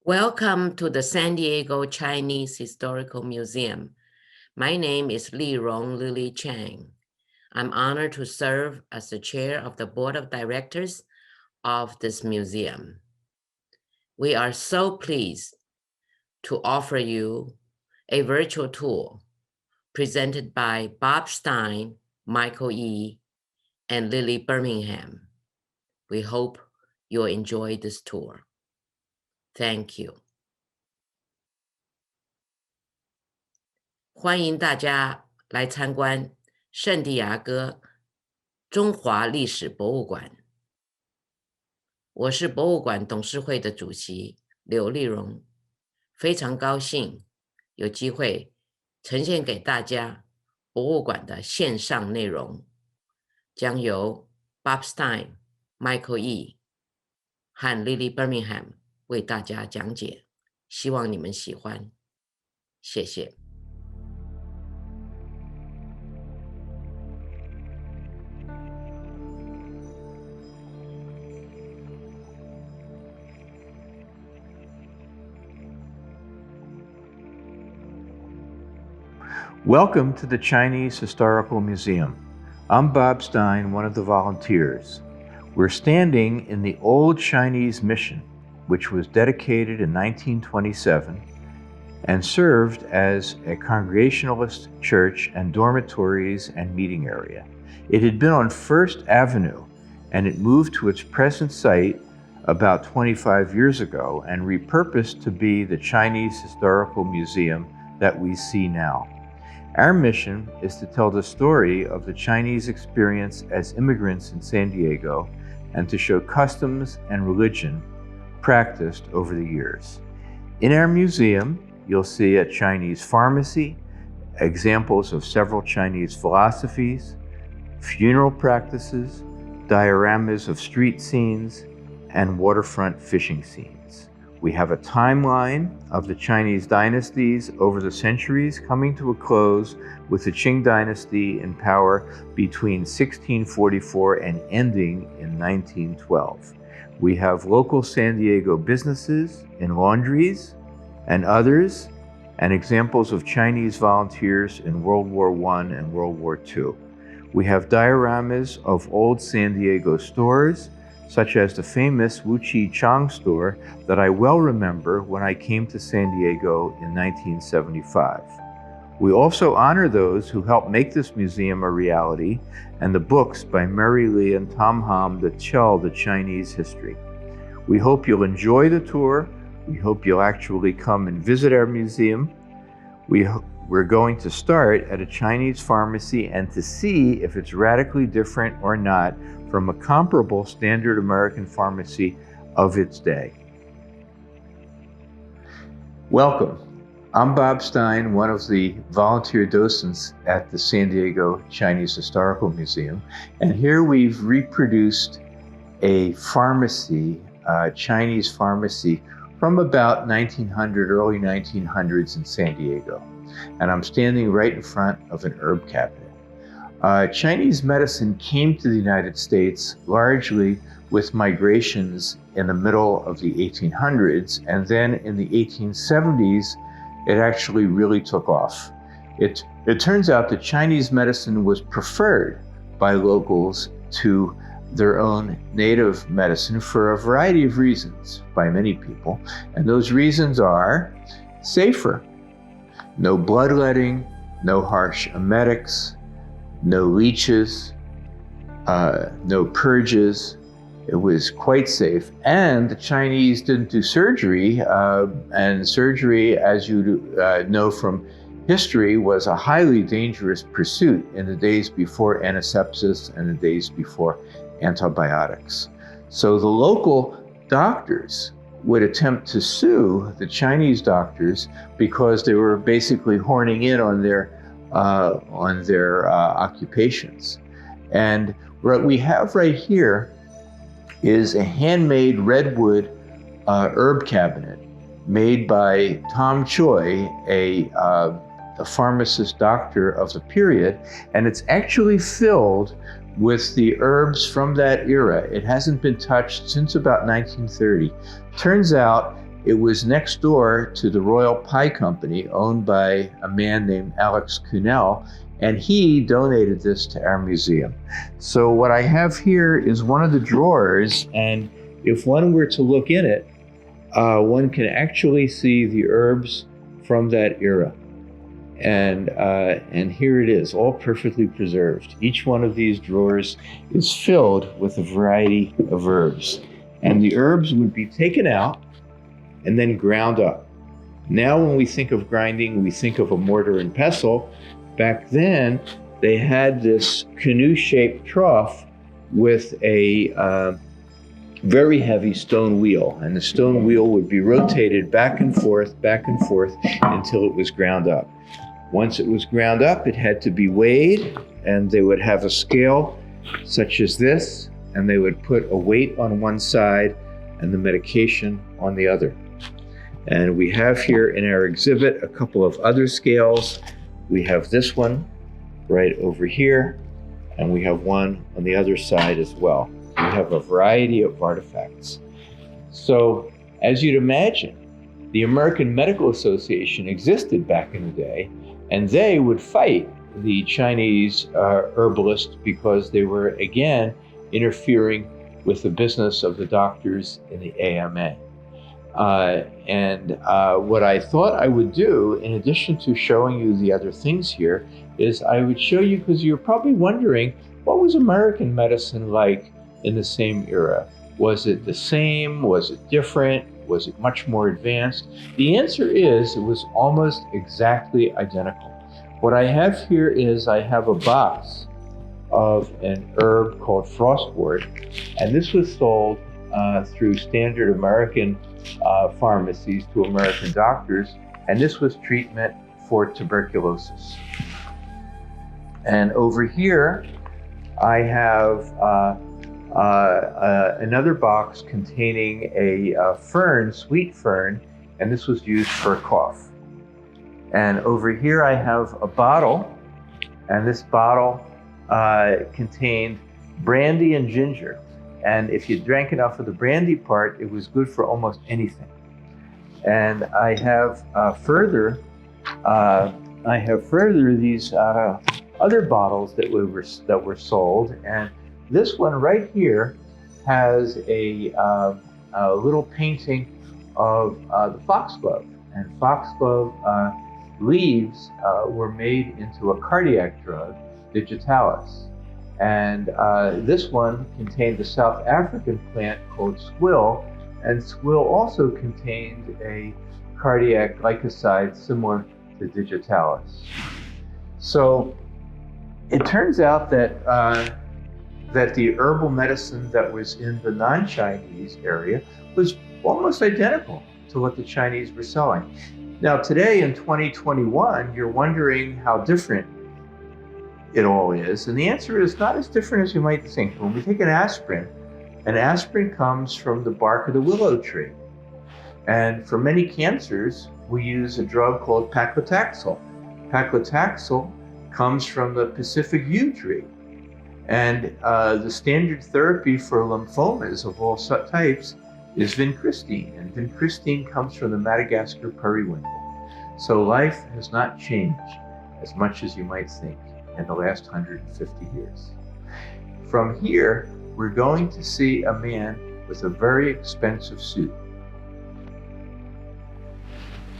Welcome to the San Diego Chinese Historical Museum. My name is Li Rong Lily Chang. I'm honored to serve as the chair of the board of directors of this museum. We are so pleased to offer you a virtual tour presented by Bob Stein, Michael Yee, and Lily Birmingham. We hope you'll enjoy this tour. Thank you. 欢迎大家来参观圣地亚哥中华历史博物馆。我是博物馆董事会的主席刘丽蓉，非常高兴有机会呈现给大家博物馆的线上内容，将由 Bob Stein、Michael Yee 和 Lily Birmingham 为大家讲解，希望你们喜欢，谢谢。Welcome to the Chinese Historical Museum. I'm Bob Stein, one of the volunteers. We're standing in the old Chinese mission, which was dedicated in 1927 and served as a Congregationalist church and dormitories and meeting area. It had been on First Avenue, and it moved to its present site about 25 years ago and repurposed to be the Chinese Historical Museum that we see now. Our mission is to tell the story of the Chinese experience as immigrants in San Diego and to show customs and religion practiced over the years. In our museum, you'll see a Chinese pharmacy, examples of several Chinese philosophies, funeral practices, dioramas of street scenes, and waterfront fishing scenes. We have a timeline of the Chinese dynasties over the centuries coming to a close with the Qing dynasty in power between 1644 and ending in 1912. We have local San Diego businesses in laundries and others, and examples of Chinese volunteers in World War I and World War II. We have dioramas of old San Diego stores, such as the famous Wu-Chi Chang store that I well remember when I came to San Diego in 1975. We also honor those who helped make this museum a reality and the books by Mary Lee and Tom Ham that tell the Chinese history. We hope you'll enjoy the tour. We hope you'll actually come and visit our museum. We're going to start at a Chinese pharmacy and to see if it's radically different or not from a comparable standard American pharmacy of its day. Welcome. I'm Bob Stein, one of the volunteer docents at the San Diego Chinese Historical Museum. And here we've reproduced a pharmacy, Chinese pharmacy, from about 1900, early 1900s in San Diego. And I'm standing right in front of an herb cabinet. Chinese medicine came to the United States largely with migrations in the middle of the 1800s, and then in the 1870s, it actually really took off. It turns out that Chinese medicine was preferred by locals to their own native medicine for a variety of reasons by many people, and those reasons are safer. No bloodletting, no harsh emetics, no leeches, no purges. It was quite safe. And the Chinese didn't do surgery, and surgery, as you know from history, was a highly dangerous pursuit in the days before antisepsis and the days before antibiotics. So the local doctors would attempt to sue the Chinese doctors because they were basically horning in on their occupations. And what we have right here is a handmade redwood herb cabinet made by Tom Choi, a pharmacist doctor of the period, and it's actually filled with the herbs from that era. It hasn't been touched since about 1930. Turns out It was next door to the Royal Pie Company, owned by a man named Alex Cunell, and he donated this to our museum. So what I have here is one of the drawers, and if one were to look in it, one can actually see the herbs from that era. And here it is, all perfectly preserved. Each one of these drawers is filled with a variety of herbs. And the herbs would be taken out and then ground up. Now when we think of grinding, we think of a mortar and pestle. Back then, they had this canoe-shaped trough with a very heavy stone wheel. And the stone wheel would be rotated back and forth, until it was ground up. Once it was ground up, it had to be weighed, and they would have a scale such as this, and they would put a weight on one side and the medication on the other. And we have here in our exhibit a couple of other scales. We have this one right over here, and we have one on the other side as well. We have a variety of artifacts. So, as you'd imagine, the American Medical Association existed back in the day, and they would fight the Chinese herbalists because they were, again, interfering with the business of the doctors in the AMA. What I thought I would do, in addition to showing you the other things here, is I would show you, because you're probably wondering, what was American medicine like in the same era? Was it the same? Was it different? Was it much more advanced? The answer is it was almost exactly identical. What I have here is I have a box of an herb called frostwort, and this was sold through standard American pharmacies to American doctors, and this was treatment for tuberculosis. And over here, I have another box containing a fern, sweet fern, and this was used for a cough. And over here I have a bottle, and this bottle contained brandy and ginger. And if you drank enough of the brandy part, it was good for almost anything. And I have further these other bottles that were sold, and this one right here has a little painting of the foxglove, and foxglove leaves were made into a cardiac drug, digitalis. And this one contained a South African plant called squill, and squill also contained a cardiac glycoside similar to digitalis. So it turns out that the herbal medicine that was in the non-Chinese area was almost identical to what the Chinese were selling. Now today in 2021, you're wondering how different it all is, and the answer is not as different as you might think. When we take an aspirin comes from the bark of the willow tree. And for many cancers, we use a drug called paclitaxel. Paclitaxel comes from the Pacific yew tree. And the standard therapy for lymphomas of all types is vincristine, and vincristine comes from the Madagascar periwinkle. So life has not changed as much as you might think in the last 150 years. From here, we're going to see a man with a very expensive suit.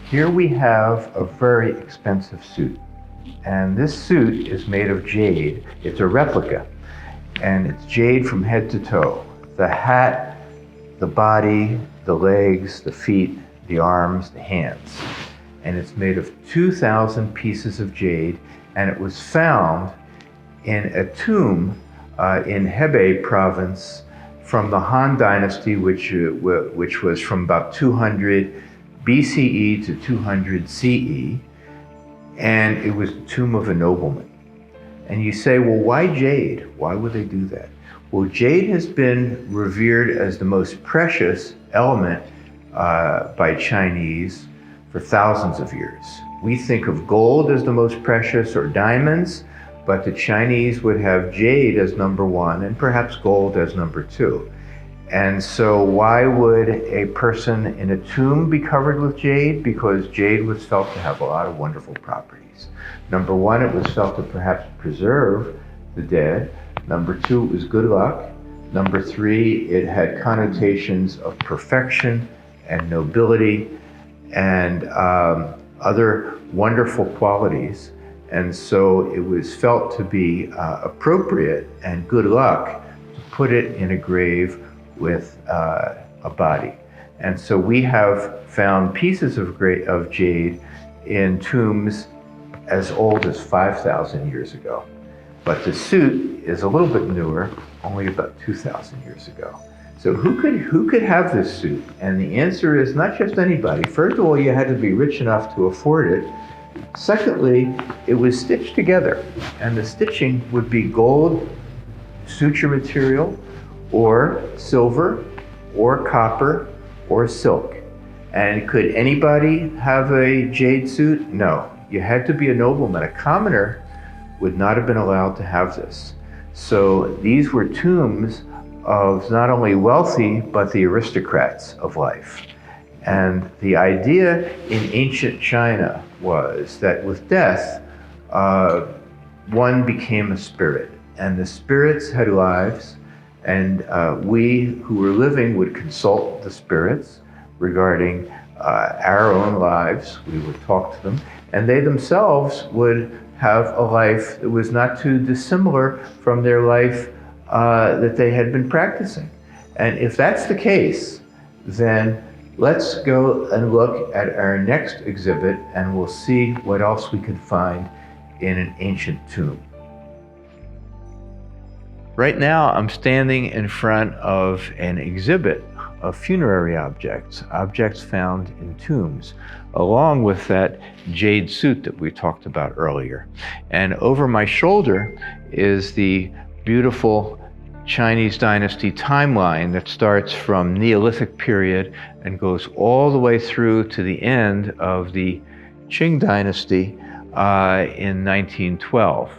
Here we have a very expensive suit, and this suit is made of jade. It's a replica, and it's jade from head to toe. The hat, the body, the legs, the feet, the arms, the hands. And it's made of 2,000 pieces of jade, and it was found in a tomb in Hebei province from the Han Dynasty, which was from about 200 BCE to 200 CE, and it was the tomb of a nobleman. And you say, well, why jade? Why would they do that? Well, jade has been revered as the most precious element by Chinese for thousands of years. We think of gold as the most precious, or diamonds, but the Chinese would have jade as number one and perhaps gold as number two. And so why would a person in a tomb be covered with jade? Because jade was felt to have a lot of wonderful properties. Number one, it was felt to perhaps preserve the dead. Number two, it was good luck. Number three, it had connotations of perfection and nobility and other wonderful qualities. And so it was felt to be appropriate and good luck to put it in a grave with a body. And so we have found pieces of jade in tombs as old as 5,000 years ago. But the suit is a little bit newer, only about 2,000 years ago. So who could have this suit? And the answer is not just anybody. First of all, you had to be rich enough to afford it. Secondly, it was stitched together, and the stitching would be gold suture material, or silver, or copper, or silk. And could anybody have a jade suit? No. You had to be a nobleman. A commoner would not have been allowed to have this. So these were tombs of not only wealthy, but the aristocrats of life. And the idea in ancient China was that with death, one became a spirit. And the spirits had lives, and we who were living would consult the spirits regarding our own lives. We would talk to them, and they themselves would have a life that was not too dissimilar from their life that they had been practicing. And if that's the case, then let's go and look at our next exhibit, and we'll see what else we can find in an ancient tomb. Right now, I'm standing in front of an exhibit of funerary objects, objects found in tombs, along with that jade suit that we talked about earlier. And over my shoulder is the beautiful Chinese dynasty timeline that starts from Neolithic period and goes all the way through to the end of the Qing dynasty in 1912.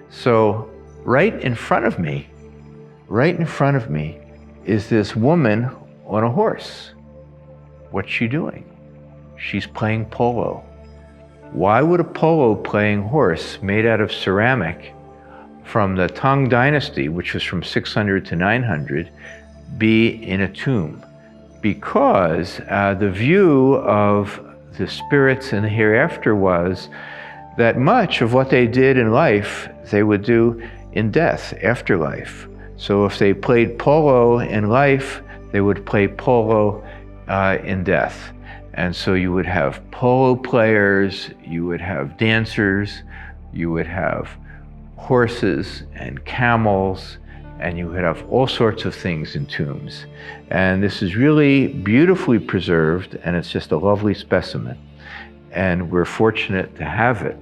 So right in front of me is this woman on a horse. What's she doing? She's playing polo. Why would a polo playing horse made out of ceramic from the Tang dynasty, which was from 600 to 900, be in a tomb? Because the view of the spirits in the hereafter was that much of what they did in life, they would do in death, afterlife. So if they played polo in life, they would play polo in death. And so you would have polo players, you would have dancers, you would have horses and camels, and you would have all sorts of things in tombs. And this is really beautifully preserved, and it's just a lovely specimen. And we're fortunate to have it.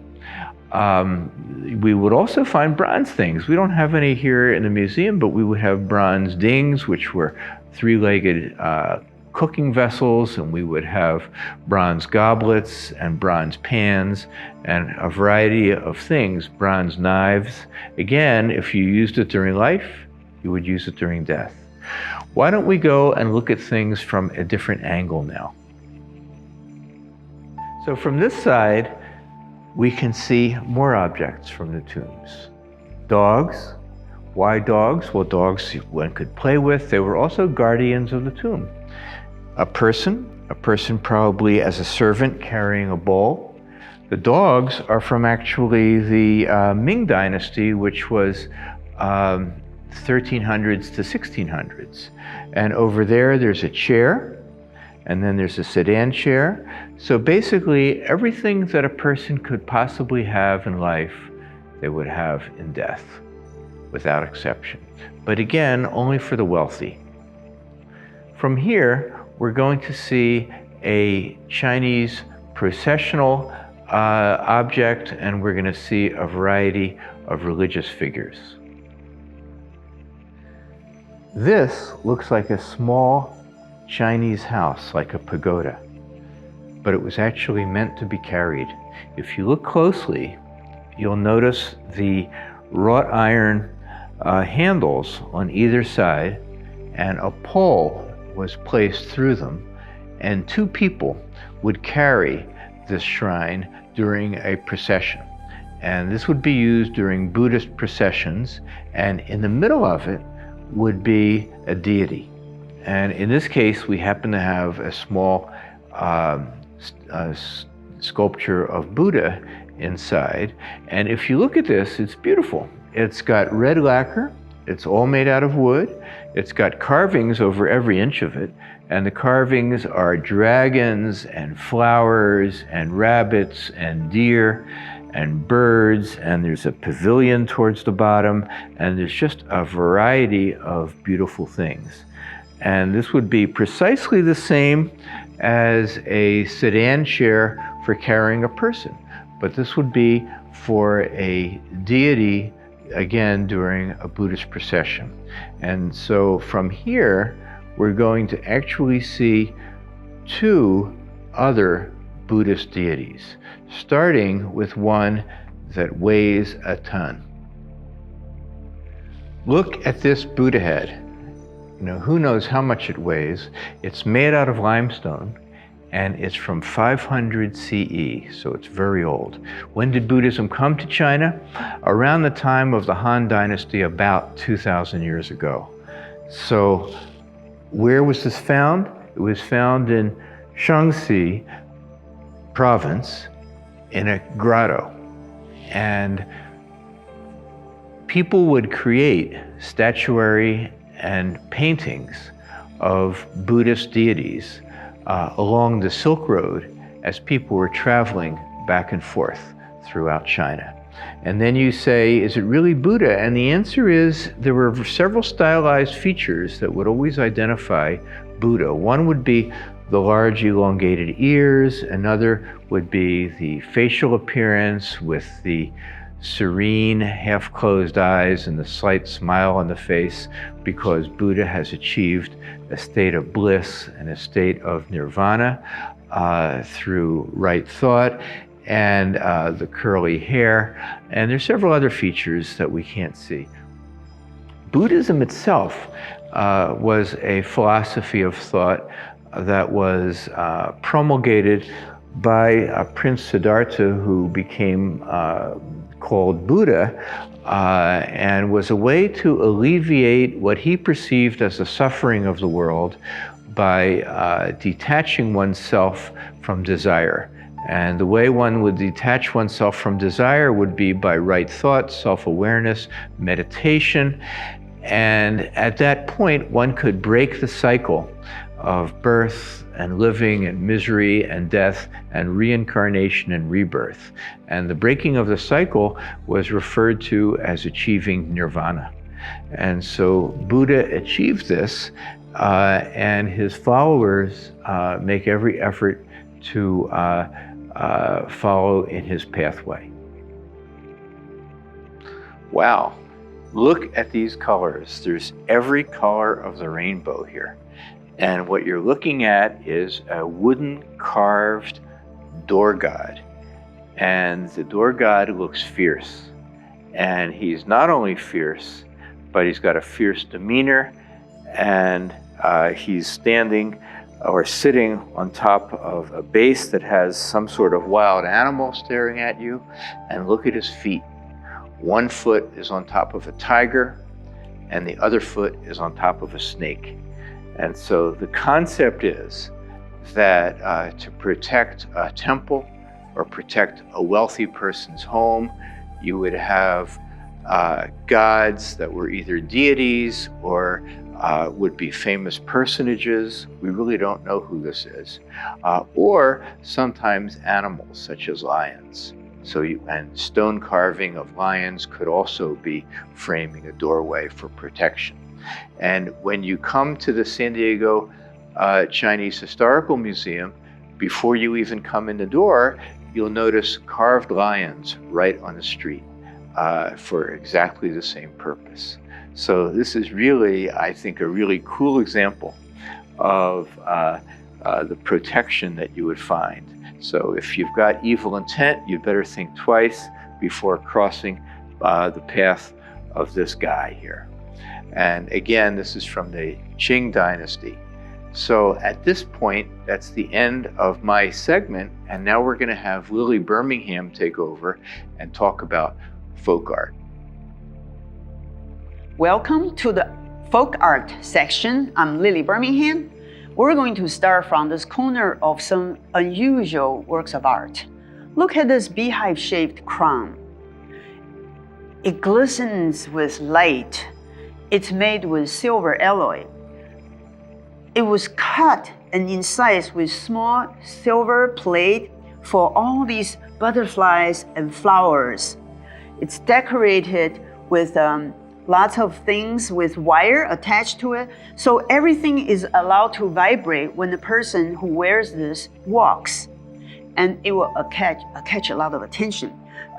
We would also find bronze things. We don't have any here in the museum, but we would have bronze dings, which were three-legged cooking vessels, and we would have bronze goblets and bronze pans and a variety of things, bronze knives. Again, if you used it during life, you would use it during death. Why don't we go and look at things from a different angle now? So from this side, we can see more objects from the tombs. Dogs. Why dogs? Well, dogs one could play with. They were also guardians of the tomb. A person probably as a servant carrying a bowl. The dogs are from actually the Ming Dynasty, which was 1300s to 1600s. And over there's a chair, and then there's a sedan chair. So basically, everything that a person could possibly have in life, they would have in death, without exception. But again, only for the wealthy. From here, we're going to see a Chinese processional object, and we're going to see a variety of religious figures. This looks like a small Chinese house, like a pagoda, but it was actually meant to be carried. If you look closely, you'll notice the wrought iron handles on either side, and a pole was placed through them, and 2 people would carry this shrine during a procession. And this would be used during Buddhist processions, and in the middle of it would be a deity. And in this case, we happen to have a small sculpture of Buddha inside. And if you look at this, it's beautiful. It's got red lacquer. It's all made out of wood. It's got carvings over every inch of it. And the carvings are dragons and flowers and rabbits and deer and birds. And there's a pavilion towards the bottom. And there's just a variety of beautiful things. And this would be precisely the same as a sedan chair for carrying a person. But this would be for a deity, again, during a Buddhist procession. And so from here, we're going to actually see 2 other Buddhist deities, starting with one that weighs a ton. Look at this Buddha head. You know, who knows how much it weighs? It's made out of limestone, and it's from 500 CE, so it's very old. When did Buddhism come to China? Around the time of the Han Dynasty, about 2,000 years ago. So where was this found? It was found in Shaanxi province in a grotto. And people would create statuary and paintings of Buddhist deities along the Silk Road as people were traveling back and forth throughout China. And then you say, is it really Buddha? And the answer is there were several stylized features that would always identify Buddha. One would be the large elongated ears. Another would be the facial appearance with the serene, half-closed eyes and the slight smile on the face, because Buddha has achieved a state of bliss and a state of nirvana through right thought, and the curly hair. And there's several other features that we can't see. Buddhism itself was a philosophy of thought that was promulgated by Prince Siddhartha, who became called Buddha, and was a way to alleviate what he perceived as the suffering of the world by detaching oneself from desire. And the way one would detach oneself from desire would be by right thought, self-awareness, meditation. And at that point, one could break the cycle of birth and living and misery and death and reincarnation and rebirth. And the breaking of the cycle was referred to as achieving nirvana. And so Buddha achieved this, and his followers make every effort to follow in his pathway. Wow, look at these colors. There's every color of the rainbow here. And what you're looking at is a wooden carved door god. And the door god looks fierce. And he's not only fierce, but he's got a fierce demeanor, and he's standing or sitting on top of a base that has some sort of wild animal staring at you. And look at his feet. One foot is on top of a tiger, and the other foot is on top of a snake. And so the concept is that to protect a temple or protect a wealthy person's home, you would have gods that were either deities or would be famous personages. We really don't know who this is. Or sometimes animals, such as lions. And stone carving of lions could also be framing a doorway for protection. And when you come to the San Diego Chinese Historical Museum, before you even come in the door, you'll notice carved lions right on the street for exactly the same purpose. So this is really, I think, a really cool example of the protection that you would find. So if you've got evil intent, you'd better think twice before crossing the path of this guy here. And again, this is from the Qing dynasty. So at this point, that's the end of my segment. And now we're going to have Lily Birmingham take over and talk about folk art. Welcome to the folk art section. I'm Lily Birmingham. We're going to start from this corner of some unusual works of art. Look at this beehive-shaped crown. It glistens with light. It's made with silver alloy. It was cut and incised with small silver plate for all these butterflies and flowers. It's decorated with lots of things with wire attached to it. So everything is allowed to vibrate when the person who wears this walks. And it will catch a lot of attention.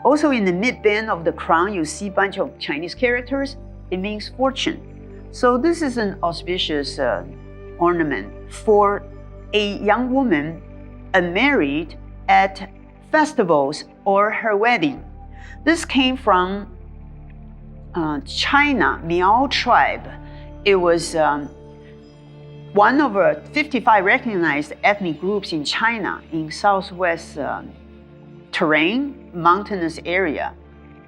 Also in the mid-band of the crown, you see a bunch of Chinese characters. It means fortune. So this is an auspicious ornament for a young woman unmarried at festivals or her wedding. This came from China, Miao tribe. It was one of 55 recognized ethnic groups in China in southwest terrain, mountainous area,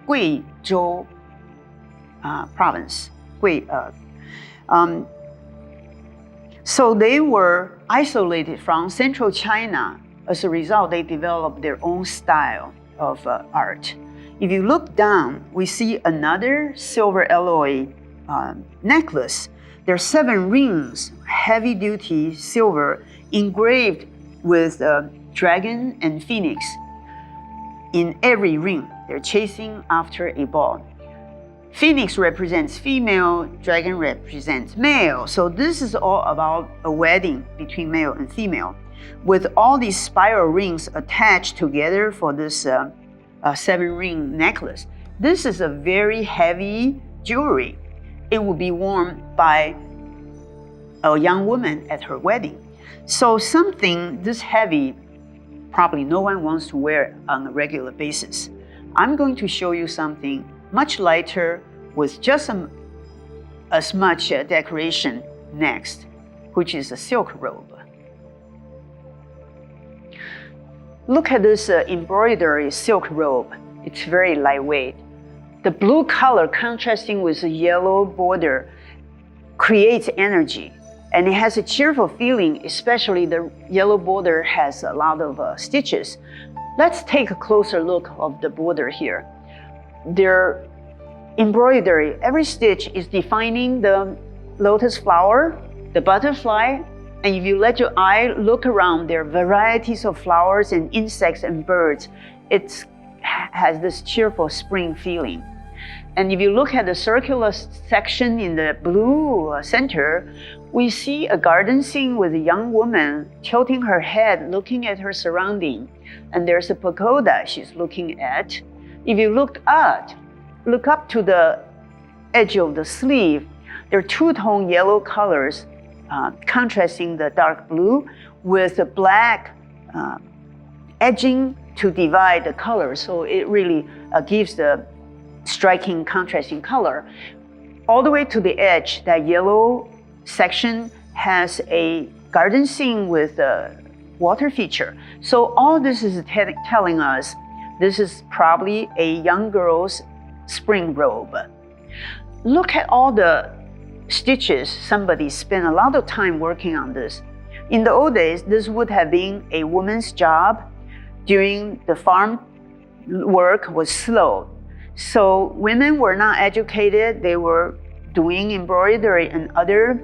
Guizhou province. So they were isolated from central China. As a result, they developed their own style of art. If you look down, we see another silver alloy necklace. There are 7 rings, heavy-duty silver, engraved with dragon and phoenix. In every ring, they're chasing after a ball. Phoenix represents female, dragon represents male. So this is all about a wedding between male and female, with all these spiral rings attached together for this 7-ring necklace. This is a very heavy jewelry. It will be worn by a young woman at her wedding. So something this heavy, probably no one wants to wear on a regular basis. I'm going to show you something much lighter with just as much decoration next, which is a silk robe. Look at this embroidery silk robe. It's very lightweight. The blue color contrasting with the yellow border creates energy, and it has a cheerful feeling, especially the yellow border has a lot of stitches. Let's take a closer look of the border here. Their embroidery, every stitch is defining the lotus flower, the butterfly, and if you let your eye look around, there are varieties of flowers and insects and birds. It has this cheerful spring feeling. And if you look at the circular section in the blue center, we see a garden scene with a young woman tilting her head, looking at her surrounding. And there's a pagoda she's looking at. If you look up to the edge of the sleeve, there are 2-tone yellow colors contrasting the dark blue with the black edging to divide the colors. So it really gives the striking contrasting color. All the way to the edge, that yellow section has a garden scene with a water feature. So all this is telling us this is probably a young girl's spring robe. Look at all the stitches. Somebody spent a lot of time working on this. In the old days, this would have been a woman's job. During the farm, work was slow. So women were not educated. They were doing embroidery and other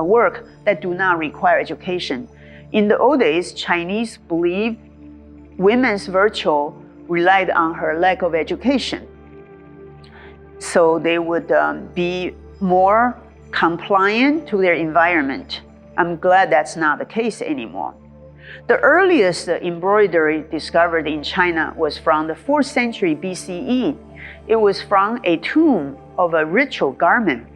work that do not require education. In the old days, Chinese believed women's virtue relied on her lack of education. So they would be more compliant to their environment. I'm glad that's not the case anymore. The earliest embroidery discovered in China was from the 4th century BCE. It was from a tomb of a ritual garment.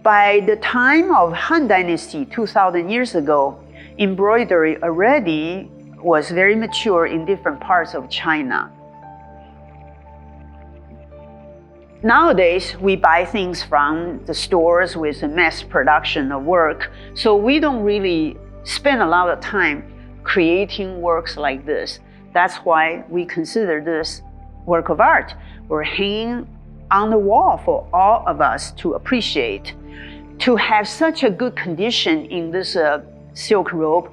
By the time of Han Dynasty, 2,000 years ago, embroidery already was very mature in different parts of China. Nowadays, we buy things from the stores with a mass production of work, so we don't really spend a lot of time creating works like this. That's why we consider this work of art. We're hanging on the wall for all of us to appreciate. To have such a good condition in this silk robe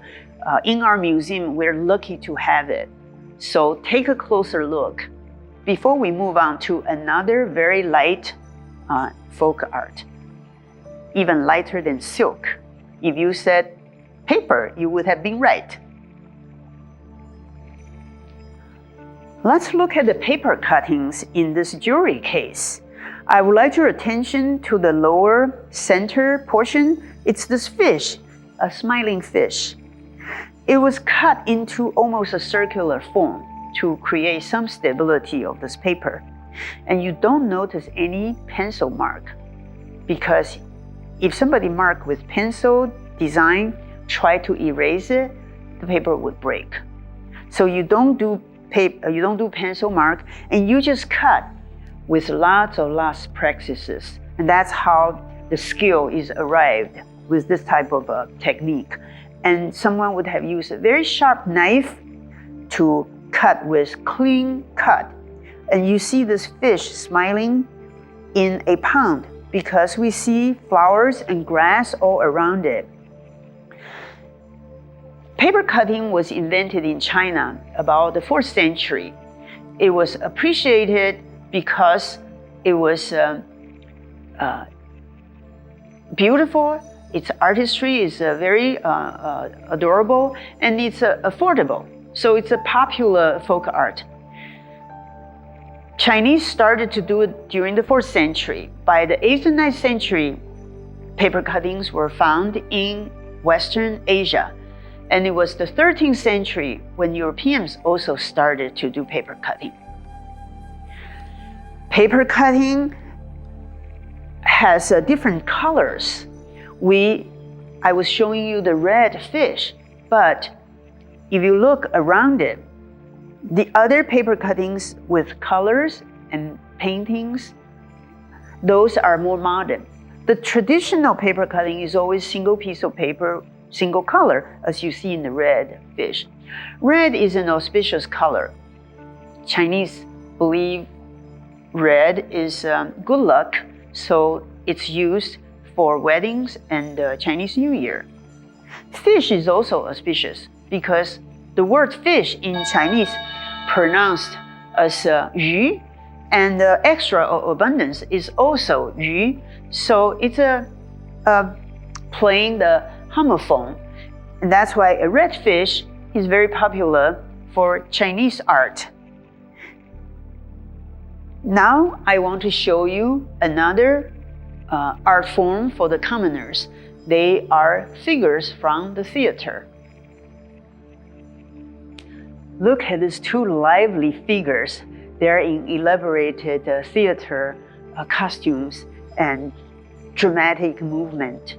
in our museum, we're lucky to have it. So take a closer look before we move on to another very light folk art, even lighter than silk. If you said paper, you would have been right. Let's look at the paper cuttings in this jewelry case. I would like your attention to the lower center portion. It's this fish, a smiling fish. It was cut into almost a circular form to create some stability of this paper. And you don't notice any pencil mark, because if somebody marked with pencil design, try to erase it, the paper would break. So you don't do pencil mark, and you just cut with lots of practices. And that's how the skill is arrived with this type of technique. And someone would have used a very sharp knife to cut with clean cut. And you see this fish smiling in a pond because we see flowers and grass all around it. Paper cutting was invented in China about the 4th century. It was appreciated because it was beautiful, its artistry is very adorable, and it's affordable. So it's a popular folk art. Chinese started to do it during the 4th century. By the 8th and 9th century, paper cuttings were found in Western Asia. And it was the 13th century when Europeans also started to do paper cutting. Paper cutting has different colors. I was showing you the red fish, but if you look around it, the other paper cuttings with colors and paintings, those are more modern. The traditional paper cutting is always single piece of paper, single color, as you see in the red fish. Red is an auspicious color. Chinese believe red is good luck, so it's used for weddings and Chinese New Year. Fish is also auspicious because the word fish in Chinese pronounced as yu, and extra or abundance is also yu. So it's playing the homophone. And that's why a red fish is very popular for Chinese art. Now I want to show you another art form for the commoners. They are figures from the theater. Look at these two lively figures. They're in elaborated theater costumes and dramatic movement.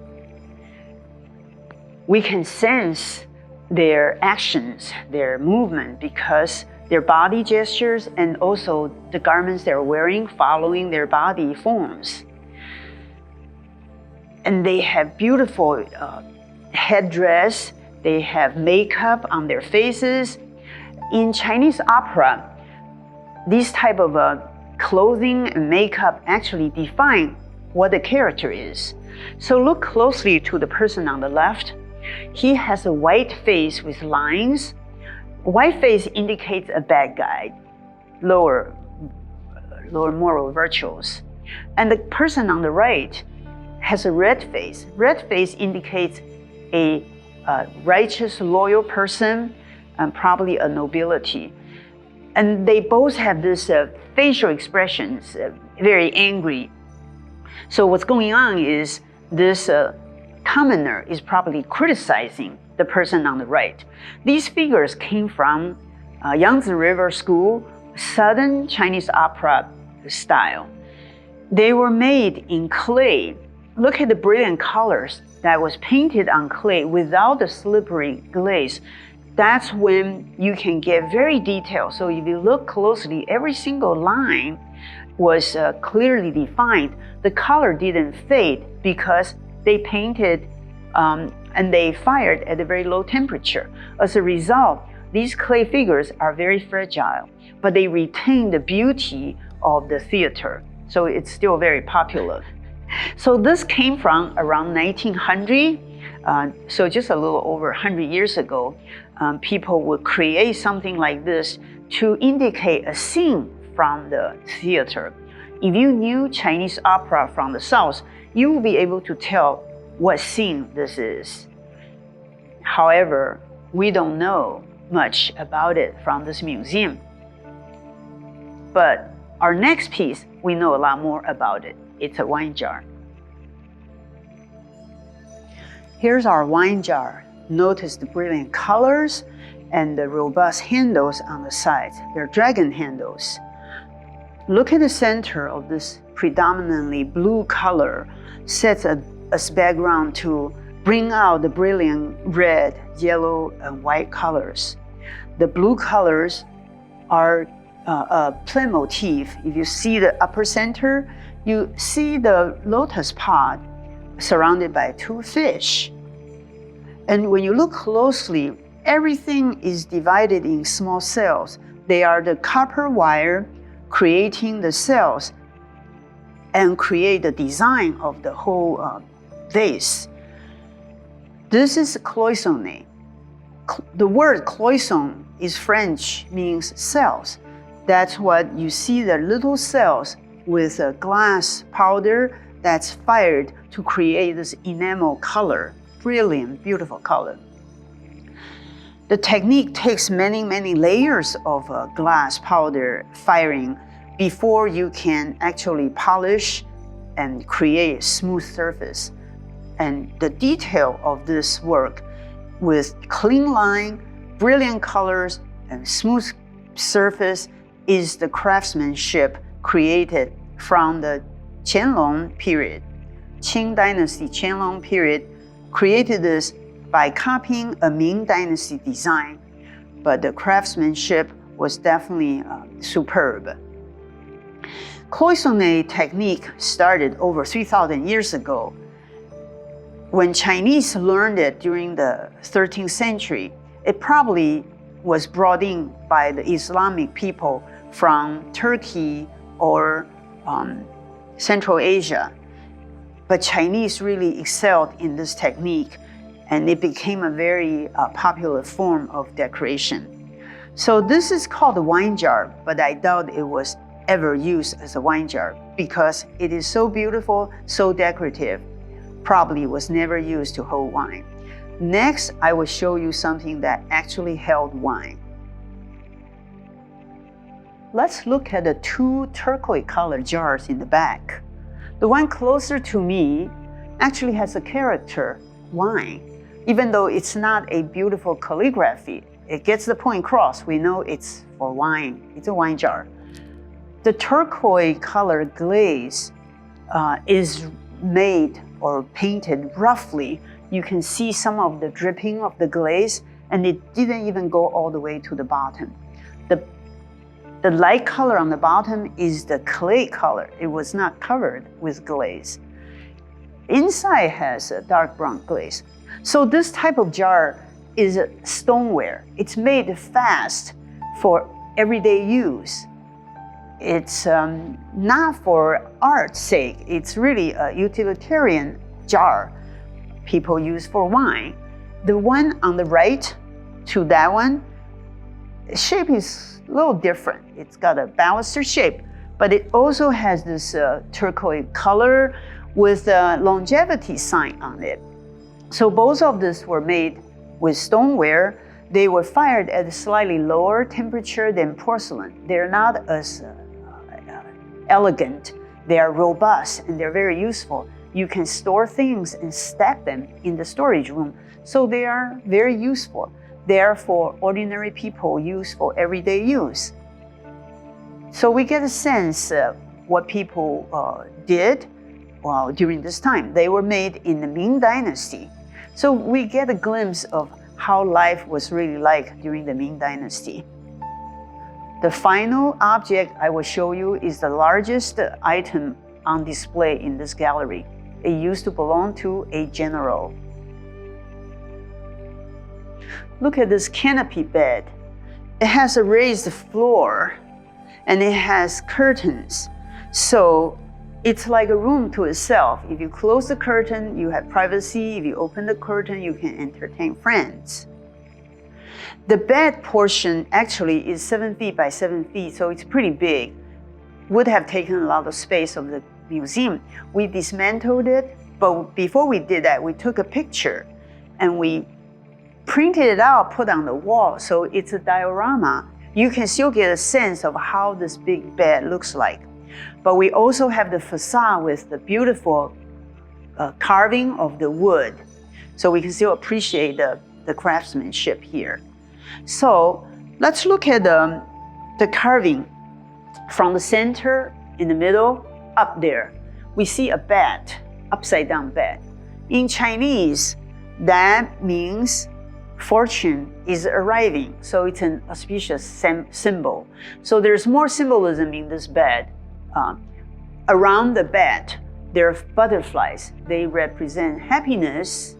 We can sense their actions, their movement, because their body gestures and also the garments they're wearing following their body forms. And they have beautiful headdress, they have makeup on their faces. In Chinese opera, these type of clothing and makeup actually define what the character is. So look closely to the person on the left. He has a white face with lines. White face indicates a bad guy, lower moral virtues. And the person on the right has a red face. Red face indicates a righteous, loyal person, and probably a nobility. And they both have this facial expressions, very angry. So what's going on is this commoner is probably criticizing the person on the right. These figures came from Yangtze River School, Southern Chinese opera style. They were made in clay. Look at the brilliant colors that was painted on clay without the slippery glaze. That's when you can get very detailed. So if you look closely, every single line was clearly defined. The color didn't fade because they painted and they fired at a very low temperature. As a result, these clay figures are very fragile, but they retain the beauty of the theater. So it's still very popular. So this came from around 1900. So just a little over 100 years ago, people would create something like this to indicate a scene from the theater. If you knew Chinese opera from the South, you will be able to tell what scene this is. However, we don't know much about it from this museum. But our next piece, we know a lot more about it. It's a wine jar. Here's our wine jar. Notice the brilliant colors and the robust handles on the sides. They're dragon handles. Look at the center of this predominantly blue color, sets as background to bring out the brilliant red, yellow, and white colors. The blue colors are a plain motif. If you see the upper center, you see the lotus pod surrounded by two fish. And when you look closely, everything is divided in small cells. They are the copper wire creating the cells and create the design of the whole vase. This is cloisonné. The word cloison is French, means cells. That's what you see, the little cells with a glass powder that's fired to create this enamel color. Brilliant, beautiful color. The technique takes many, many layers of glass powder firing before you can actually polish and create a smooth surface. And the detail of this work with clean line, brilliant colors, and smooth surface is the craftsmanship created from the Qianlong period. Qing Dynasty, Qianlong period created this by copying a Ming Dynasty design, but the craftsmanship was definitely superb. Cloisonné technique started over 3,000 years ago. When Chinese learned it during the 13th century, it probably was brought in by the Islamic people from Turkey or Central Asia. But Chinese really excelled in this technique, and it became a very popular form of decoration. So this is called a wine jar, but I doubt it was ever used as a wine jar because it is so beautiful, so decorative, probably was never used to hold wine. Next, I will show you something that actually held wine. Let's look at the two turquoise colored jars in the back. The one closer to me actually has a character, wine. Even though it's not a beautiful calligraphy, it gets the point across. We know it's for wine. It's a wine jar. The turquoise color glaze is made or painted roughly. You can see some of the dripping of the glaze, and it didn't even go all the way to the bottom. The light color on the bottom is the clay color. It was not covered with glaze. Inside has a dark brown glaze. So this type of jar is stoneware. It's made fast for everyday use. It's not for art's sake. It's really a utilitarian jar people use for wine. The one on the right to that one, the shape is a little different. It's got a baluster shape, but it also has this turquoise color with a longevity sign on it. So both of these were made with stoneware. They were fired at a slightly lower temperature than porcelain. They're not as elegant. They are robust and they're very useful. You can store things and stack them in the storage room. So they are very useful. They are for ordinary people, used for everyday use. So we get a sense of what people did during this time. They were made in the Ming Dynasty. So we get a glimpse of how life was really like during the Ming Dynasty. The final object I will show you is the largest item on display in this gallery. It used to belong to a general. Look at this canopy bed. It has a raised floor and it has curtains. So it's like a room to itself. If you close the curtain, you have privacy. If you open the curtain, you can entertain friends. The bed portion actually is 7 feet by 7 feet, so it's pretty big. Would have taken a lot of space of the museum. We dismantled it, but before we did that, we took a picture and we printed it out, put on the wall, so it's a diorama. You can still get a sense of how this big bed looks like. But we also have the facade with the beautiful carving of the wood, so we can still appreciate the craftsmanship here. So let's look at the carving from the center, in the middle, up there. We see a bat, upside down bat. In Chinese, that means fortune is arriving. So it's an auspicious symbol. So there's more symbolism in this bat. Around the bat, there are butterflies. They represent happiness.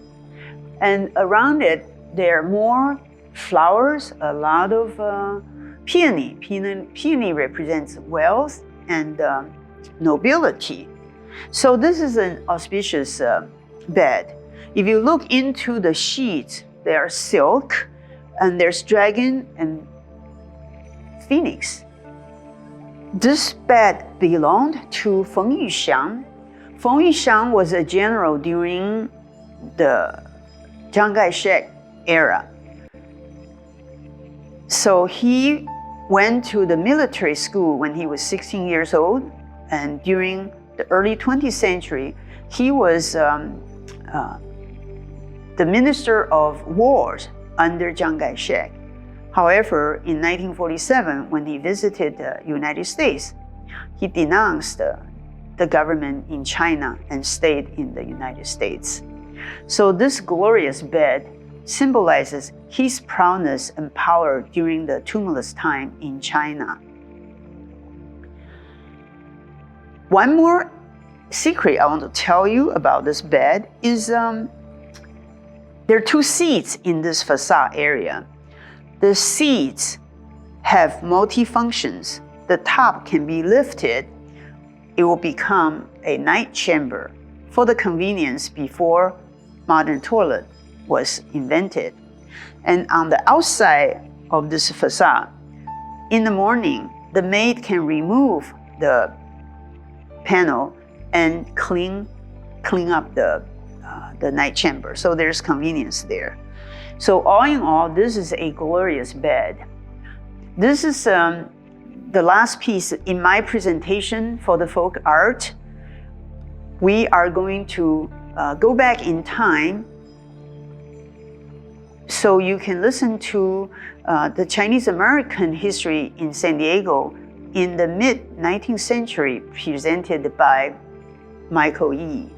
And around it, there are more flowers, a lot of peony. Peony represents wealth and nobility. So this is an auspicious bed. If you look into the sheets, they are silk, and there's dragon and phoenix. This bed belonged to Feng Yuxiang. Feng Yuxiang was a general during the Chiang Kai-shek era. So he went to the military school when he was 16 years old, and during the early 20th century, he was the Minister of Wars under Chiang Kai-shek. However, in 1947, when he visited the United States, he denounced the government in China and stayed in the United States. So this glorious bed symbolizes his proudness and power during the tumultuous time in China. One more secret I want to tell you about this bed is there are two seats in this facade area. The seats have multi-functions. The top can be lifted. It will become a night chamber for the convenience before modern toilet was invented. And on the outside of this facade, in the morning, the maid can remove the panel and clean up the night chamber. So there's convenience there. So all in all, this is a glorious bed. This is the last piece in my presentation for the folk art. We are going to go back in time so you can listen to the Chinese American history in San Diego in the mid-19th century, presented by Michael Yee.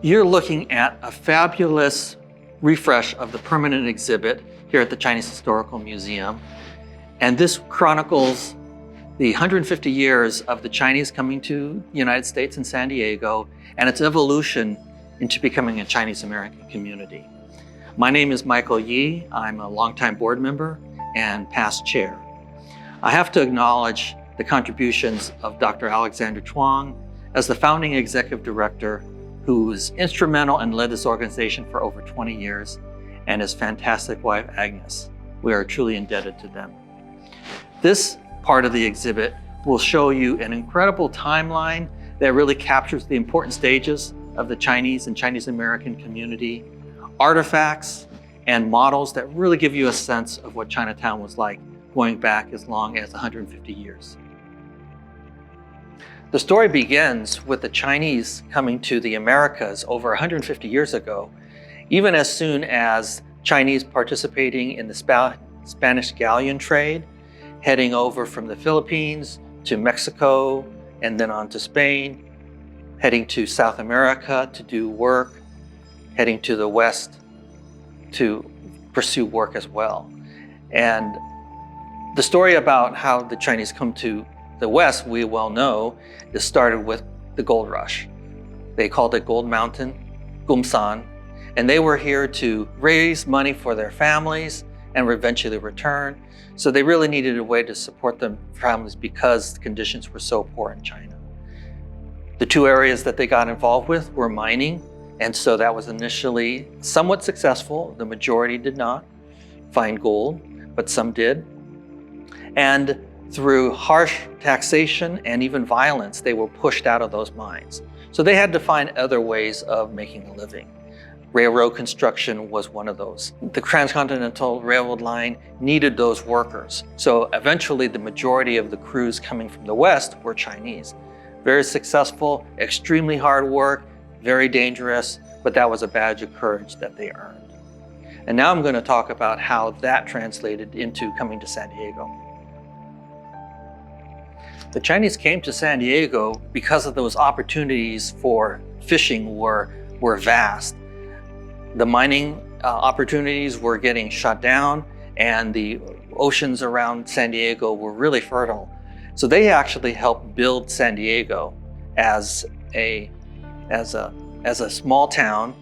You're looking at a fabulous refresh of the permanent exhibit here at the Chinese Historical Museum. And this chronicles the 150 years of the Chinese coming to the United States and San Diego and its evolution into becoming a Chinese American community. My name is Michael Yee. I'm a longtime board member and past chair. I have to acknowledge the contributions of Dr. Alexander Chuang as the founding executive director, who was instrumental and led this organization for over 20 years, and his fantastic wife, Agnes. We are truly indebted to them. This part of the exhibit will show you an incredible timeline that really captures the important stages of the Chinese and Chinese American community, artifacts and models that really give you a sense of what Chinatown was like going back as long as 150 years. The story begins with the Chinese coming to the Americas over 150 years ago, even as soon as Chinese participating in the Spanish galleon trade, heading over from the Philippines to Mexico and then on to Spain, heading to South America to do work, heading to the West to pursue work as well. And The story about how the Chinese come to the West, we well know, is started with the gold rush. They called it Gold Mountain, Gumsan, and they were here to raise money for their families and eventually return. So they really needed a way to support their families because the conditions were so poor in China. The two areas that they got involved with were mining, and so that was initially somewhat successful. The majority did not find gold, but some did. And through harsh taxation and even violence, they were pushed out of those mines. So they had to find other ways of making a living. Railroad construction was one of those. The transcontinental railroad line needed those workers. So eventually the majority of the crews coming from the West were Chinese. Very successful, extremely hard work, very dangerous, but that was a badge of courage that they earned. And now I'm going to talk about how that translated into coming to San Diego. The Chinese came to San Diego because of those opportunities for fishing were vast. The mining opportunities were getting shut down, and the oceans around San Diego were really fertile. So they actually helped build San Diego as a small town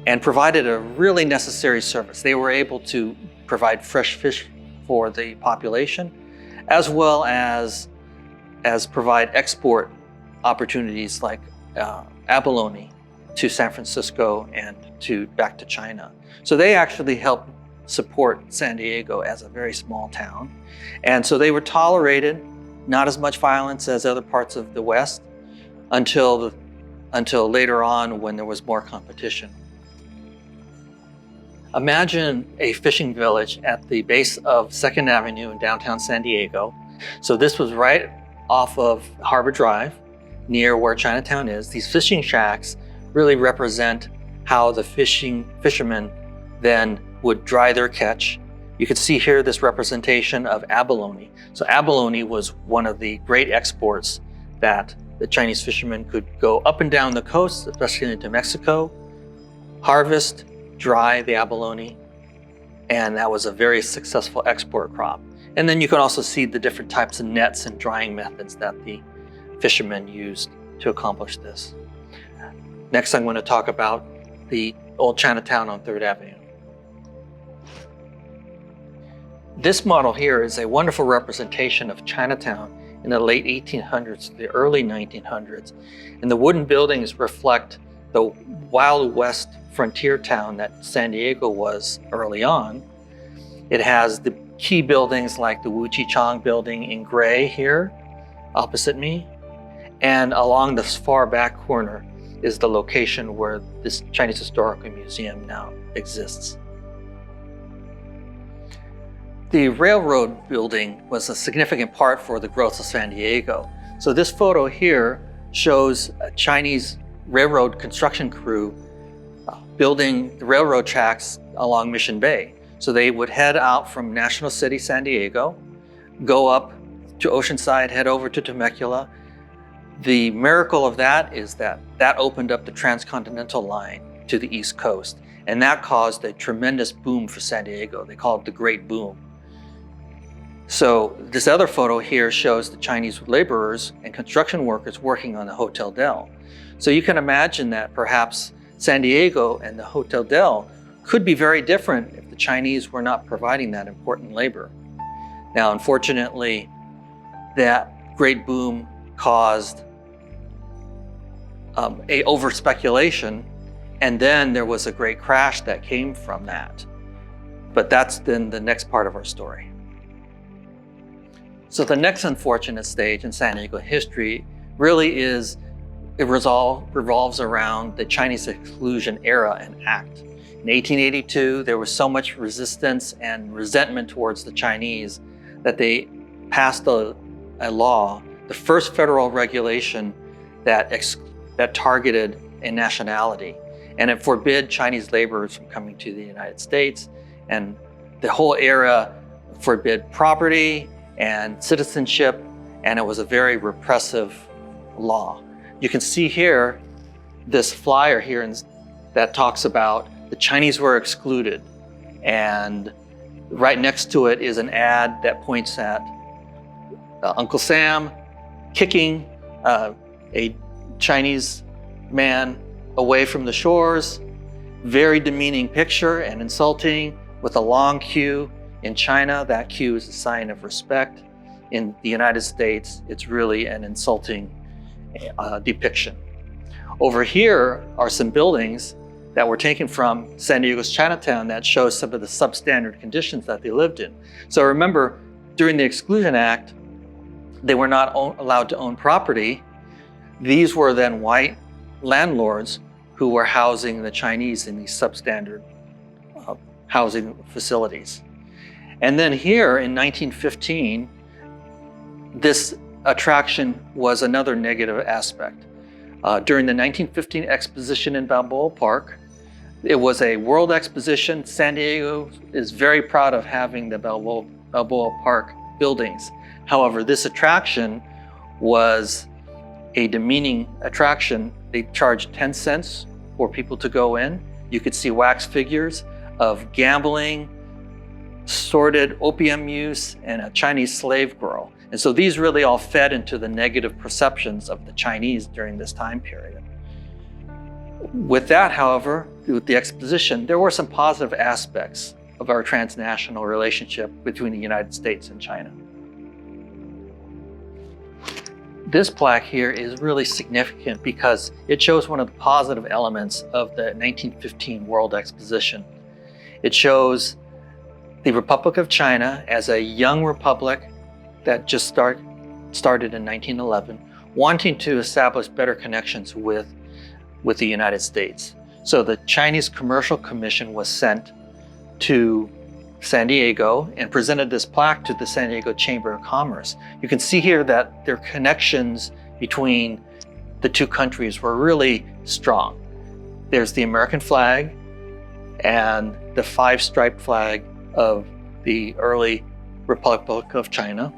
and provided a really necessary service. They were able to provide fresh fish for the population, as well as provide export opportunities like abalone to San Francisco and back to China. So they actually helped support San Diego as a very small town. And so they were tolerated, not as much violence as other parts of the West until later on when there was more competition. Imagine a fishing village at the base of 2nd Avenue in downtown San Diego. So this was right off of Harbor Drive, near where Chinatown is. These fishing shacks really represent how the fishermen then would dry their catch. You can see here this representation of abalone. So abalone was one of the great exports that the Chinese fishermen could go up and down the coast, especially into Mexico, harvest, dry the abalone, and that was a very successful export crop. And then you can also see the different types of nets and drying methods that the fishermen used to accomplish this. Next, I'm going to talk about the old Chinatown on 3rd Avenue. This model here is a wonderful representation of Chinatown in the late 1800s to the early 1900s. And the wooden buildings reflect the Wild West frontier town that San Diego was early on. It has the key buildings like the Wu Chi Chang building in gray here, opposite me. And along this far back corner is the location where this Chinese Historical Museum now exists. The railroad building was a significant part for the growth of San Diego. So this photo here shows a Chinese railroad construction crew building the railroad tracks along Mission Bay. So they would head out from National City, San Diego, go up to Oceanside, head over to Temecula. The miracle of that is that opened up the transcontinental line to the East Coast, and that caused a tremendous boom for San Diego. They call it the Great Boom. So this other photo here shows the Chinese laborers and construction workers working on the Hotel Del. So you can imagine that perhaps San Diego and the Hotel Del could be very different if the Chinese were not providing that important labor. Now, unfortunately, that great boom caused a over-speculation, and then there was a great crash that came from that. But that's then the next part of our story. So the next unfortunate stage in San Diego history really revolves around the Chinese Exclusion Era and Act. In 1882, there was so much resistance and resentment towards the Chinese that they passed a law, the first federal regulation that targeted a nationality, and it forbid Chinese laborers from coming to the United States, and the whole era forbid property and citizenship, and it was a very repressive law. You can see here this flyer here that talks about the Chinese were excluded, and Right next to it is an ad that points at Uncle Sam kicking a Chinese man away from the shores. Very demeaning picture and insulting, with a long queue. In China, that queue is a sign of respect. In the United States, it's really an insulting depiction. Over here are some buildings that were taken from San Diego's Chinatown that shows some of the substandard conditions that they lived in. So remember, during the Exclusion Act, they were not allowed to own property. These were then white landlords who were housing the Chinese in these substandard housing facilities. And then here in 1915, this attraction was another negative aspect. During the 1915 exposition in Balboa Park, it was a world exposition. San Diego is very proud of having the Balboa Park buildings. However, this attraction was a demeaning attraction. They charged 10 cents for people to go in. You could see wax figures of gambling, sordid opium use, and a Chinese slave girl. And so these really all fed into the negative perceptions of the Chinese during this time period. With that, however, with the exposition, there were some positive aspects of our transnational relationship between the United States and China. This plaque here is really significant because it shows one of the positive elements of the 1915 World Exposition. It shows the Republic of China as a young republic that just started in 1911, wanting to establish better connections with the United States. So the Chinese Commercial Commission was sent to San Diego and presented this plaque to the San Diego Chamber of Commerce. You can see here that their connections between the two countries were really strong. There's the American flag and the five-striped flag of the early Republic of China.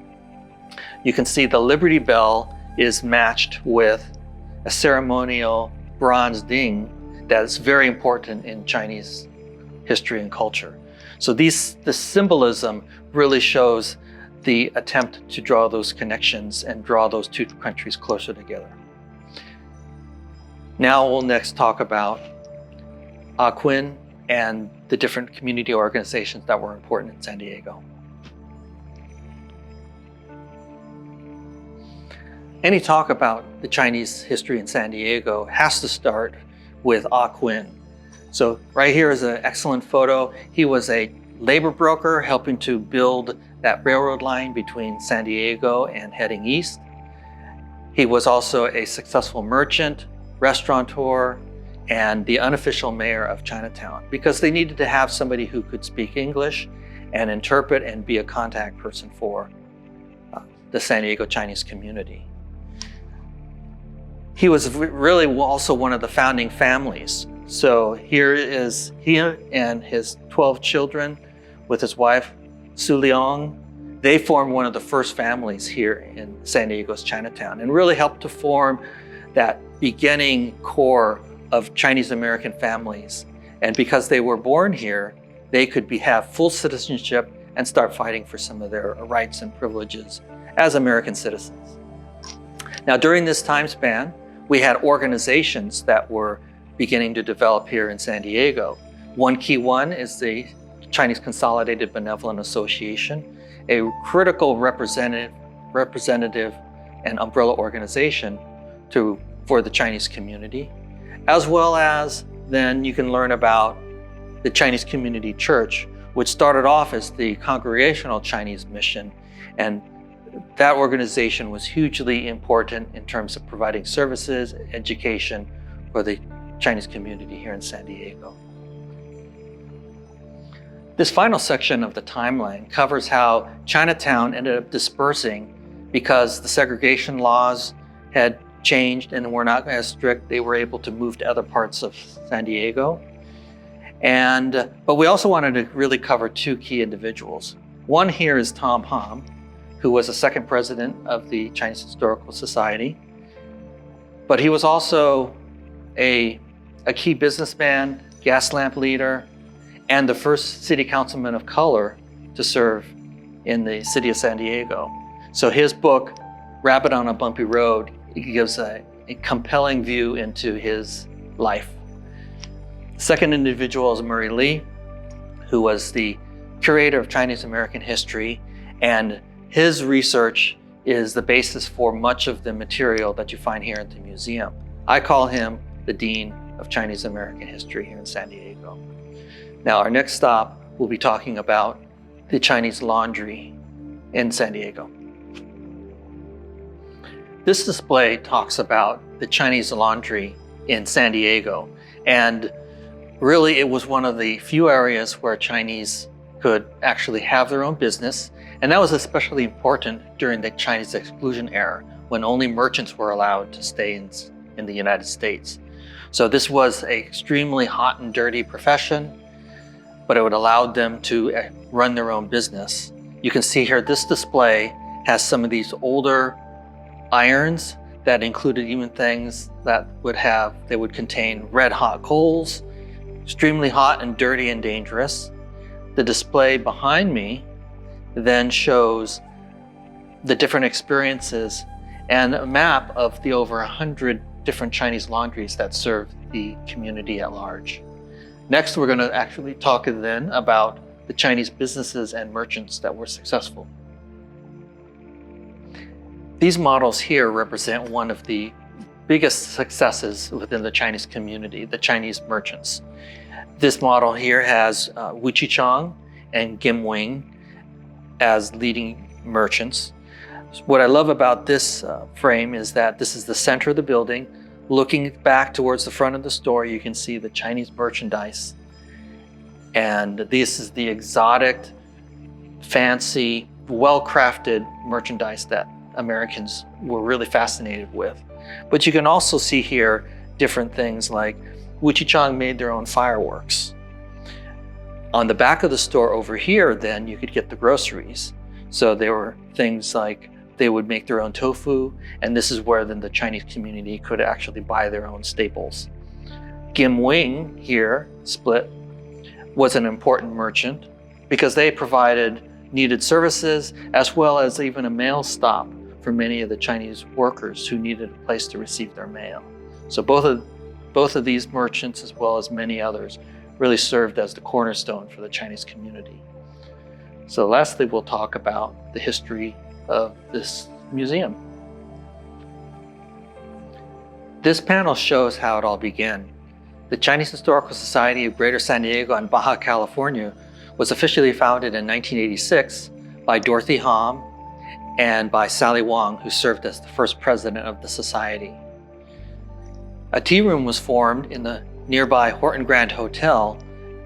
You can see the Liberty Bell is matched with a ceremonial bronze ding that is very important in Chinese history and culture. So the symbolism really shows the attempt to draw those connections and draw those two countries closer together. Now we'll next talk about Aquin and the different community organizations that were important in San Diego. Any talk about the Chinese history in San Diego has to start with Aquin. So right here is an excellent photo. He was a labor broker helping to build that railroad line between San Diego and heading east. He was also a successful merchant, restaurateur, and the unofficial mayor of Chinatown, because they needed to have somebody who could speak English and interpret and be a contact person for the San Diego Chinese community. He was really also one of the founding families. So here is he and his 12 children with his wife, Su Liang. They formed one of the first families here in San Diego's Chinatown and really helped to form that beginning core of Chinese American families. And because they were born here, they could have full citizenship and start fighting for some of their rights and privileges as American citizens. Now, during this time span, we had organizations that were beginning to develop here in San Diego. One key one is the Chinese Consolidated Benevolent Association, a critical representative and umbrella organization for the Chinese community, as well as then you can learn about the Chinese Community Church, which started off as the Congregational Chinese Mission, and that organization was hugely important in terms of providing services, education for the Chinese community here in San Diego. This final section of the timeline covers how Chinatown ended up dispersing because the segregation laws had changed and were not as strict. They were able to move to other parts of San Diego. But we also wanted to really cover two key individuals. One here is Tom Hom, who was the second president of the Chinese Historical Society. But he was also a key businessman, gas lamp leader, and the first city councilman of color to serve in the city of San Diego. So his book, Rabbit on a Bumpy Road, it gives a compelling view into his life. The second individual is Murray Lee, who was the curator of Chinese American history, and his research is the basis for much of the material that you find here at the museum. I call him the Dean of Chinese American History here in San Diego. Now, our next stop, we'll be talking about the Chinese laundry in San Diego. This display talks about the Chinese laundry in San Diego, and really it was one of the few areas where Chinese could actually have their own business, and that was especially important during the Chinese exclusion era, when only merchants were allowed to stay in the United States. So this was an extremely hot and dirty profession, but it would allow them to run their own business. You can see here, this display has some of these older irons that included even things that would contain red hot coals, extremely hot and dirty and dangerous. The display behind me then shows the different experiences and a map of the over 100 different Chinese laundries that serve the community at large. Next, we're going to actually talk then about the Chinese businesses and merchants that were successful. These models here represent one of the biggest successes within the Chinese community, the Chinese merchants. This model here has Wu Qichang and Gim Wing as leading merchants. What I love about this frame is that this is the center of the building. Looking back towards the front of the store, you can see the Chinese merchandise. And this is the exotic, fancy, well-crafted merchandise that Americans were really fascinated with. But you can also see here different things like Wu Qichang made their own fireworks. On the back of the store over here, then, you could get the groceries. So there were things like they would make their own tofu, and this is where then the Chinese community could actually buy their own staples. Gim Wing here, split, was an important merchant because they provided needed services as well as even a mail stop for many of the Chinese workers who needed a place to receive their mail. So both of these merchants, as well as many others, really served as the cornerstone for the Chinese community. So lastly, we'll talk about the history of this museum. This panel shows how it all began. The Chinese Historical Society of Greater San Diego and Baja, California was officially founded in 1986 by Dorothy Hom and by Sally Wong, who served as the first president of the society. A tea room was formed in the nearby Horton Grand Hotel,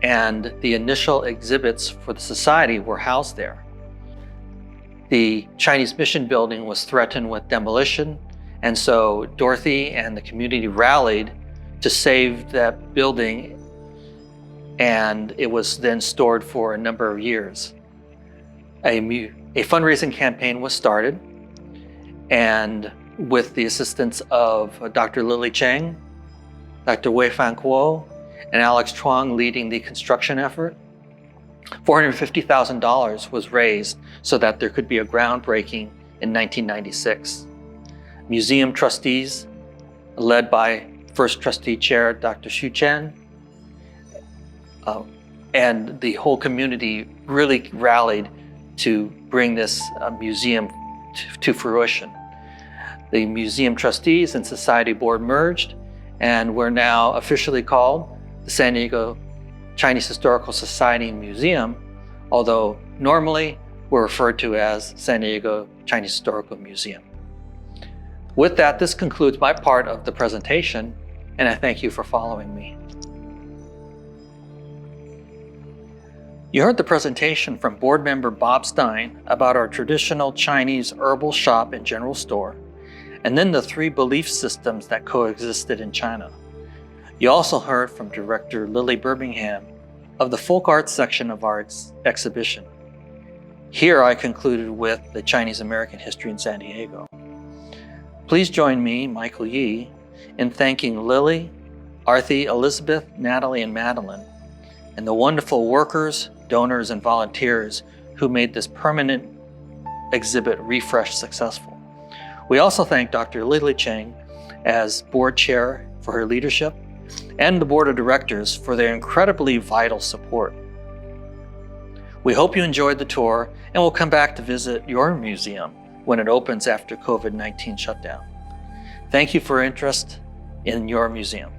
and the initial exhibits for the society were housed there. The Chinese Mission building was threatened with demolition, and so Dorothy and the community rallied to save that building, and it was then stored for a number of years. A fundraising campaign was started, and with the assistance of Dr. Lily Cheng, Dr. Wei Fan Kuo, and Alex Chuang leading the construction effort, $450,000 was raised so that there could be a groundbreaking in 1996. Museum trustees, led by First Trustee Chair Dr. Xu Chen, and the whole community really rallied to bring this museum to fruition. The museum trustees and society board merged, and we're now officially called the San Diego Chinese Historical Society Museum, although normally we're referred to as San Diego Chinese Historical Museum. With that, this concludes my part of the presentation, and I thank you for following me. You heard the presentation from board member Bob Stein about our traditional Chinese herbal shop and general store, and then the three belief systems that coexisted in China. You also heard from director Lily Birmingham of the folk arts section of our exhibition. Here I concluded with the Chinese American history in San Diego. Please join me, Michael Yee, in thanking Lily, Arthi, Elizabeth, Natalie, and Madeline, and the wonderful workers, donors, and volunteers who made this permanent exhibit refresh successful. We also thank Dr. Lily Cheng as board chair for her leadership and the board of directors for their incredibly vital support. We hope you enjoyed the tour and will come back to visit your museum when it opens after COVID-19 shutdown. Thank you for your interest in your museum.